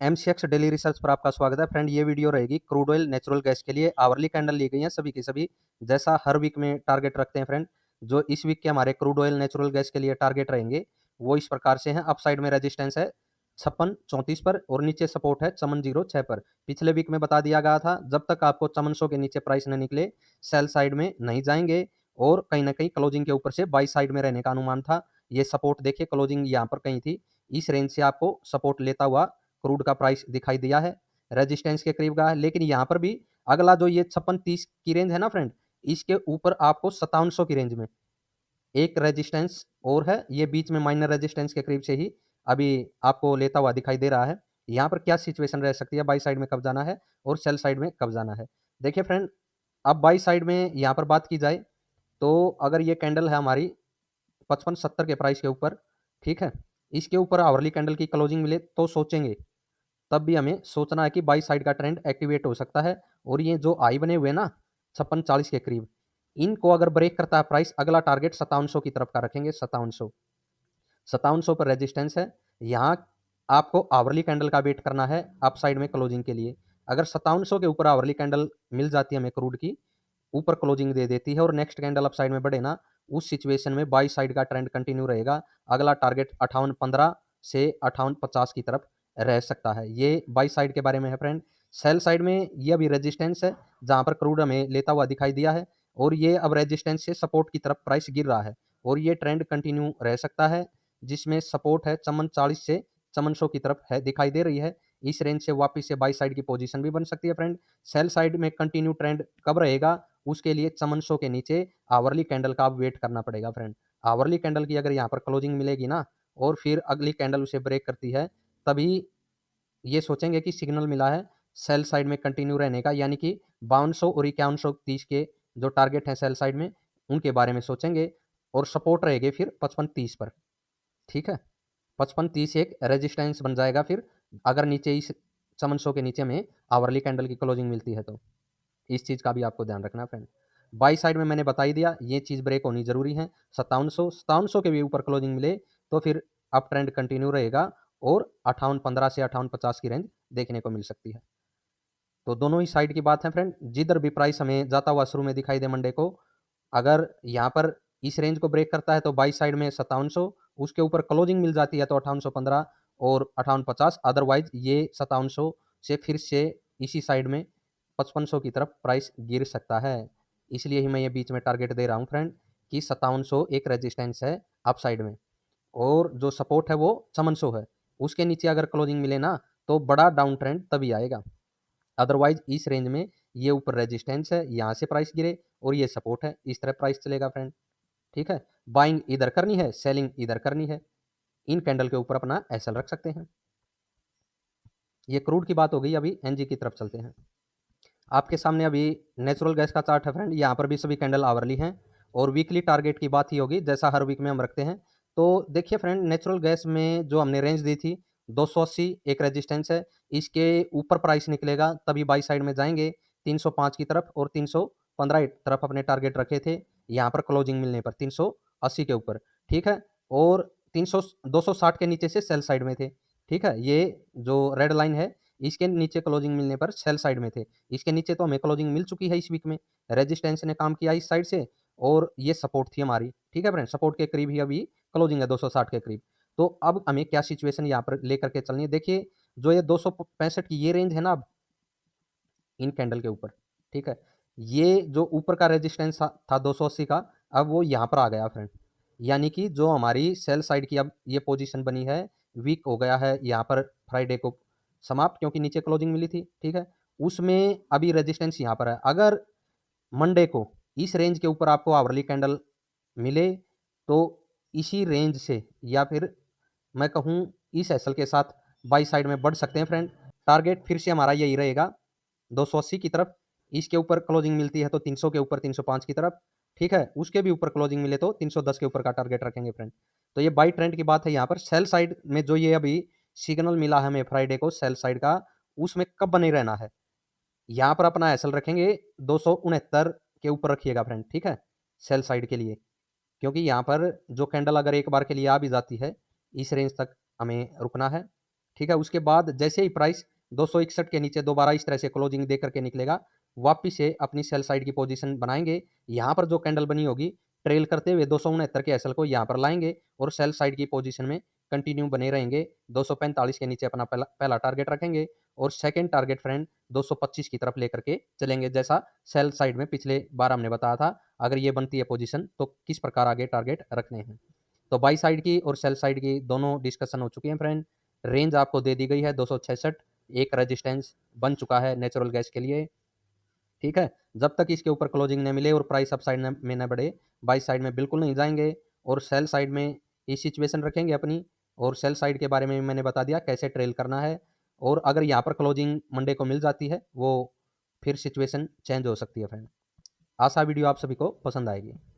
MCX daily research पर आपका स्वागत है फ्रेंड। ये वीडियो रहेगी क्रूड ऑयल नेचुरल गैस के लिए। आवरली कैंडल ली गई है सभी की सभी, जैसा हर वीक में टारगेट रखते हैं फ्रेंड। जो इस वीक के हमारे क्रूड ऑयल नेचुरल गैस के लिए टारगेट रहेंगे वो इस प्रकार से हैं। अप साइड में रेजिस्टेंस है 5634 पर और नीचे सपोर्ट है 5406 पर। पिछले वीक में बता दिया गया था जब तक आपको 5400 के नीचे प्राइस न निकले सेल साइड में नहीं जाएंगे और कहीं ना कहीं क्लोजिंग के ऊपर से बाई साइड में रहने का अनुमान था। ये सपोर्ट देखिए, क्लोजिंग यहाँ पर कहीं थी, इस रेंज से आपको सपोर्ट लेता हुआ क्रूड का प्राइस दिखाई दिया है, रेजिस्टेंस के करीब गया है। लेकिन यहाँ पर भी अगला जो ये 5630 की रेंज है ना फ्रेंड, इसके ऊपर आपको 5700 की रेंज में एक रेजिस्टेंस और है। ये बीच में माइनर रेजिस्टेंस के करीब से ही अभी आपको लेता हुआ दिखाई दे रहा है। यहाँ पर क्या सिचुएशन रह सकती है, बाई साइड में कब जाना है और सेल साइड में कब जाना है। देखिए फ्रेंड, अब बाई साइड में यहाँ पर बात की जाए तो अगर ये कैंडल है हमारी 5570 के प्राइस के ऊपर, ठीक है, इसके ऊपर आवरली कैंडल की क्लोजिंग मिले तो सोचेंगे, तब भी हमें सोचना है कि बाई साइड का ट्रेंड एक्टिवेट हो सकता है। और ये जो आई बने हुए ना 5640 के करीब, इनको अगर ब्रेक करता है प्राइस, अगला टारगेट 5700 की तरफ का रखेंगे। 5700 पर रेजिस्टेंस है। यहाँ आपको आवरली कैंडल का वेट करना है अप साइड में क्लोजिंग के लिए। अगर 5700 के ऊपर आवरली कैंडल मिल जाती है हमें क्रूड की, ऊपर क्लोजिंग दे देती है और नेक्स्ट कैंडल अप साइड में बढ़े ना, उस सिचुएशन में बाई साइड का ट्रेंड कंटिन्यू रहेगा। अगला टारगेट 5815 से 5850 की तरफ रह सकता है। ये बाई साइड के बारे में है फ्रेंड। सेल साइड में ये अभी रेजिस्टेंस है जहां पर क्रूड हमें लेता हुआ दिखाई दिया है और ये अब रेजिस्टेंस से सपोर्ट की तरफ प्राइस गिर रहा है और ये ट्रेंड कंटिन्यू रह सकता है, जिसमें सपोर्ट है 5440 से 5400 की तरफ है दिखाई दे रही है। इस रेंज से वापस से बाई साइड की पोजीशन भी बन सकती है फ्रेंड। सेल साइड में कंटिन्यू ट्रेंड कब रहेगा, उसके लिए 5400 के नीचे आवरली कैंडल का आप वेट करना पड़ेगा फ्रेंड। आवरली कैंडल की अगर यहाँ पर क्लोजिंग मिलेगी ना और फिर अगली कैंडल उसे ब्रेक करती है, तभी ये सोचेंगे कि सिग्नल मिला है सेल साइड में कंटिन्यू रहने का, यानी कि 5200 और 5130 के जो टारगेट हैं सेल साइड में, उनके बारे में सोचेंगे। और सपोर्ट रहेगी फिर 5530 पर, ठीक है। 5530 एक रेजिस्टेंस बन जाएगा फिर, अगर नीचे इस 700 के नीचे में आवरली कैंडल की क्लोजिंग मिलती है तो इस चीज़ का भी आपको ध्यान रखना फ्रेंड। बाई साइड में मैंने बता ही दिया, ये चीज़ ब्रेक होनी जरूरी है। 5700 के भी ऊपर क्लोजिंग मिले तो फिर अप ट्रेंड कंटिन्यू रहेगा और 5815 से 5850 की रेंज देखने को मिल सकती है। तो दोनों ही साइड की बात है फ्रेंड। जिधर भी प्राइस हमें जाता हुआ शुरू में दिखाई दे मंडे को, अगर यहाँ पर इस रेंज को ब्रेक करता है तो बाई साइड में 5700, उसके ऊपर क्लोजिंग मिल जाती है तो 5815 और 5850। अदरवाइज ये 5700 से फिर से इसी साइड में 5500 की तरफ प्राइस गिर सकता है। इसलिए ही मैं ये बीच में टारगेट दे रहा हूँ फ्रेंड कि 5700 एक रेजिस्टेंस है अप साइड में और जो सपोर्ट है वो 5400 है। उसके नीचे अगर क्लोजिंग मिले ना तो बड़ा डाउन ट्रेंड तभी आएगा। अदरवाइज इस रेंज में ये ऊपर रेजिस्टेंस है, यहाँ से प्राइस गिरे और ये सपोर्ट है, इस तरह प्राइस चलेगा फ्रेंड, ठीक है। बाइंग इधर करनी है, सेलिंग इधर करनी है, इन कैंडल के ऊपर अपना एसएल रख सकते हैं। ये क्रूड की बात हो गई। अभी एनजी की तरफ चलते हैं। आपके सामने अभी नेचुरल गैस का चार्ट है फ्रेंड। यहाँ पर भी सभी कैंडल आवरली हैं और वीकली टारगेट की बात ही होगी जैसा हर वीक में हम रखते हैं। तो देखिए फ्रेंड, नेचुरल गैस में जो हमने रेंज दी थी 280 एक रेजिस्टेंस है, इसके ऊपर प्राइस निकलेगा तभी बाई साइड में जाएंगे 305 की तरफ और 315 की तरफ अपने टारगेट रखे थे। यहाँ पर क्लोजिंग मिलने पर 380 के ऊपर, ठीक है, और 300 260 के नीचे से सेल साइड में थे, ठीक है। ये जो रेड लाइन है इसके नीचे क्लोजिंग मिलने पर सेल साइड में थे। इसके नीचे तो हमें क्लोजिंग मिल चुकी है इस वीक में, रेजिस्टेंस ने काम किया इस साइड से और ये सपोर्ट थी हमारी, ठीक है फ्रेंड। सपोर्ट के करीब ही अभी क्लोजिंग है 260 के करीब। तो अब हमें क्या सिचुएशन यहाँ पर लेकर के चलनी है, देखिए जो ये 265 की ये रेंज है ना अब इन कैंडल के ऊपर, ठीक है, ये जो ऊपर का रेजिस्टेंस था 280 का, अब वो यहाँ पर आ गया फ्रेंड। यानी कि जो हमारी सेल साइड की अब ये पोजीशन बनी है, वीक हो गया है यहाँ पर फ्राइडे को समाप्त, क्योंकि नीचे क्लोजिंग मिली थी, ठीक है। उसमें अभी रेजिस्टेंस यहाँ पर है। अगर मंडे को इस रेंज के ऊपर आपको आवरली कैंडल मिले तो इसी रेंज से या फिर मैं कहूँ इस एसएल के साथ बाई साइड में बढ़ सकते हैं फ्रेंड। टारगेट फिर से हमारा यही रहेगा 280 की तरफ। इसके ऊपर क्लोजिंग मिलती है तो 300 के ऊपर 305 की तरफ, ठीक है। उसके भी ऊपर क्लोजिंग मिले तो 310 के ऊपर का टारगेट रखेंगे फ्रेंड। तो ये बाई ट्रेंड की बात है। यहाँ पर सेल साइड में जो ये अभी सिग्नल मिला है हमें फ्राइडे को सेल साइड का, उसमें कब बने रहना है, यहाँ पर अपना एसएल रखेंगे 269 के ऊपर रखिएगा फ्रेंड, ठीक है, सेल साइड के लिए। क्योंकि यहाँ पर जो कैंडल अगर एक बार के लिए आ भी जाती है इस रेंज तक हमें रुकना है। ठीक है, उसके बाद जैसे ही प्राइस 261 के नीचे दोबारा इस तरह से क्लोजिंग दे करके निकलेगा, वापिस से अपनी सेल साइड की पोजीशन बनाएंगे। यहाँ पर जो कैंडल बनी होगी ट्रेल करते हुए 269 के एसएल को यहाँ पर लाएंगे और सेल साइड की पोजीशन में कंटिन्यू बने रहेंगे। 245 के नीचे अपना पहला टारगेट रखेंगे और सेकंड टारगेट फ्रेंड 225 की तरफ लेकर के चलेंगे, जैसा सेल साइड में पिछले बार हमने बताया था। अगर ये बनती है पोजीशन तो किस प्रकार आगे टारगेट रखने हैं। तो बाई साइड की और सेल साइड की दोनों डिस्कशन हो चुकी है फ्रेंड। रेंज आपको दे दी गई है 266, एक रेजिस्टेंस बन चुका है नेचुरल गैस के लिए। ठीक है, जब तक इसके ऊपर क्लोजिंग न मिले और प्राइस अप साइड में न बढ़े, बाई साइड में बिल्कुल नहीं जाएंगे और सेल साइड में ये सिचुएशन रखेंगे अपनी। और सेल साइड के बारे में मैंने बता दिया कैसे ट्रेल करना है। और अगर यहाँ पर क्लोजिंग मंडे को मिल जाती है, वो फिर सिचुएशन चेंज हो सकती है फ्रेंड। आशा वीडियो आप सभी को पसंद आएगी।